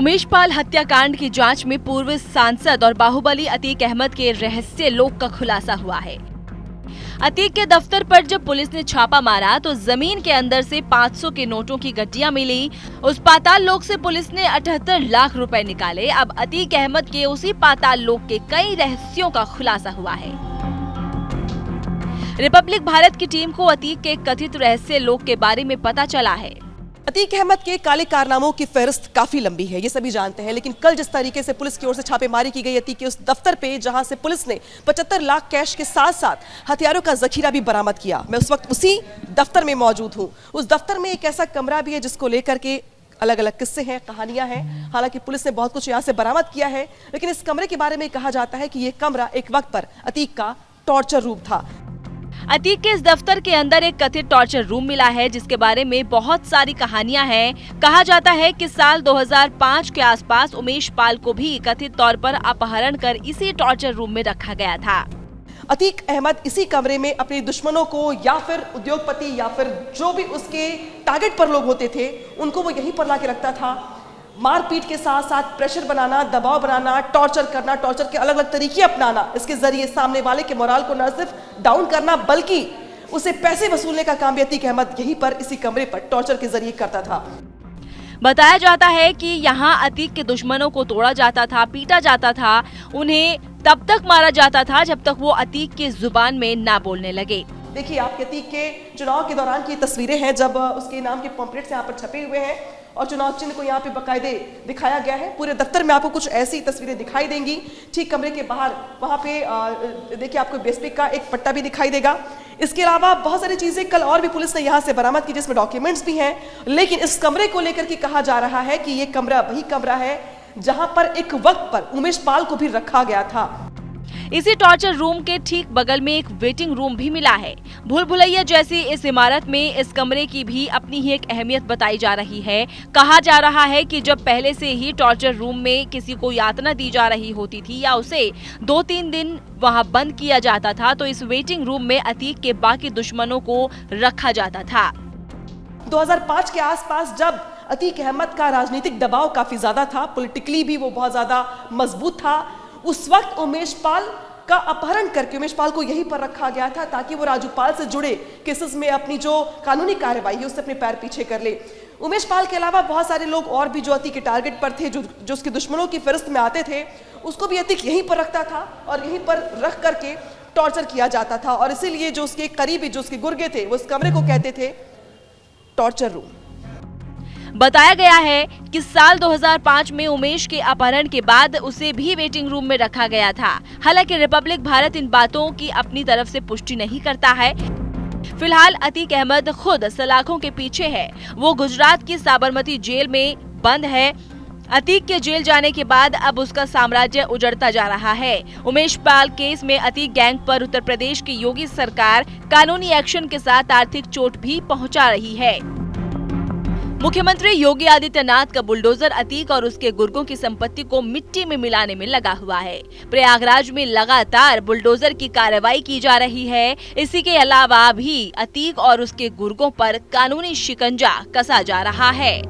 उमेश पाल हत्याकांड की जांच में पूर्व सांसद और बाहुबली अतीक अहमद के रहस्य लोक का खुलासा हुआ है। अतीक के दफ्तर पर जब पुलिस ने छापा मारा तो जमीन के अंदर से 500 के नोटों की गड्डियां मिली। उस पाताल लोक से पुलिस ने 78 लाख रुपए निकाले। अब अतीक अहमद के उसी पाताल लोक के कई रहस्यों का खुलासा हुआ है। रिपब्लिक भारत की टीम को अतीक के कथित रहस्य लोक के बारे में पता चला है। अतीक अहमद के काले कारनामों की फहरिस्त काफी लंबी है, ये सभी जानते हैं। लेकिन कल जिस तरीके से पुलिस की ओर से छापेमारी की गई अतीक के उस दफ्तर पे, जहां से पुलिस ने 75 लाख कैश के साथ साथ हथियारों का जखीरा भी बरामद किया, मैं उस वक्त उसी दफ्तर में मौजूद हूं। उस दफ्तर में एक ऐसा कमरा भी है जिसको लेकर के अलग अलग किस्से हैं, कहानियां हैं। हालांकि पुलिस ने बहुत कुछ यहां से बरामद किया है, लेकिन इस कमरे के बारे में कहा जाता है कि यह कमरा एक वक्त पर अतीक का टॉर्चर रूम था। अतीक के इस दफ्तर के अंदर एक कथित टॉर्चर रूम मिला है, जिसके बारे में बहुत सारी कहानियां हैं। कहा जाता है कि साल 2005 के आसपास उमेश पाल को भी कथित तौर पर अपहरण कर इसी टॉर्चर रूम में रखा गया था। अतीक अहमद इसी कमरे में अपने दुश्मनों को या फिर उद्योगपति या फिर जो भी उसके टारगेट पर लोग होते थे, उनको वो यहीं पर लाके रखता था। मारपीट के साथ साथ प्रेशर बनाना, दबाव बनाना, टॉर्चर करना, टॉर्चर के अलग अलग तरीके अपनाना, इसके जरिए सामने वाले के मोराल को न सिर्फ डाउन करना बल्कि उसे पैसे वसूलने का काम भी अतीक अहमद यहीं पर इसी कमरे पर टॉर्चर के जरिए करता था। बताया जाता है कि यहाँ अतीक के दुश्मनों को तोड़ा जाता था, पीटा जाता था, उन्हें तब तक मारा जाता था जब तक वो अतीक की जुबान में ना बोलने लगे। देखिए, आपके अतीक के चुनाव के दौरान की तस्वीरें हैं, जब उसके नाम के पॉम्पलेट्स यहाँ पर छपे हुए हैं और चुनाव चिन्ह को यहाँ पे बाकायदे दिखाया गया है। पूरे दफ्तर में आपको कुछ ऐसी तस्वीरें दिखाई देंगी। ठीक कमरे के बाहर वहाँ पे देखिए आपको बीएसपी का एक पट्टा भी दिखाई देगा। इसके अलावा बहुत सारी चीजें कल और भी पुलिस ने यहाँ से बरामद की, जिसमें डॉक्यूमेंट्स भी हैं। लेकिन इस कमरे को लेकर के कहा जा रहा है कि ये कमरा वही कमरा है जहां पर एक वक्त पर उमेश पाल को भी रखा गया था। इसी टॉर्चर रूम के ठीक बगल में एक वेटिंग रूम भी मिला है। भूल भुलैया जैसी इस इमारत में इस कमरे की भी अपनी ही एक अहमियत बताई जा रही है। कहा जा रहा है कि जब पहले से ही टॉर्चर रूम में किसी को यातना दी जा रही होती थी या उसे 2-3 दिन वहां बंद किया जाता था, तो इस वेटिंग रूम में अतीक के बाकी दुश्मनों को रखा जाता था। 2005 के आसपास जब अतीक अहमद का राजनीतिक दबाव काफी ज्यादा था, पॉलिटिकली भी वो बहुत ज्यादा मजबूत था, उस वक्त उमेश पाल का अपहरण करके उमेश पाल को यहीं पर रखा गया था ताकि वो राजू पाल से जुड़े केसेस में अपनी जो कानूनी कार्रवाई है उससे अपने पैर पीछे कर ले। उमेश पाल के अलावा बहुत सारे लोग और भी जो अतीक के टारगेट पर थे, जो उसके दुश्मनों की फहरिस्त में आते थे, उसको भी अतीक यहीं पर रखता था और यहीं पर रख करके टॉर्चर किया जाता था। और इसीलिए जो उसके करीबी, जो उसके गुर्गे थे, वो इस कमरे को कहते थे टॉर्चर रूम। बताया गया है कि साल 2005 में उमेश के अपहरण के बाद उसे भी वेटिंग रूम में रखा गया था। हालांकि रिपब्लिक भारत इन बातों की अपनी तरफ से पुष्टि नहीं करता है। फिलहाल अतीक अहमद खुद सलाखों के पीछे है। वो गुजरात की साबरमती जेल में बंद है। अतीक के जेल जाने के बाद अब उसका साम्राज्य उजड़ता जा रहा है। उमेश पाल केस में अतीक गैंग पर उत्तर प्रदेश की योगी सरकार कानूनी एक्शन के साथ आर्थिक चोट भी पहुंचा रही है। मुख्यमंत्री योगी आदित्यनाथ का बुलडोजर अतीक और उसके गुर्गों की संपत्ति को मिट्टी में मिलाने में लगा हुआ है। प्रयागराज में लगातार बुलडोजर की कार्रवाई की जा रही है। इसी के अलावा भी अतीक और उसके गुर्गों पर कानूनी शिकंजा कसा जा रहा है।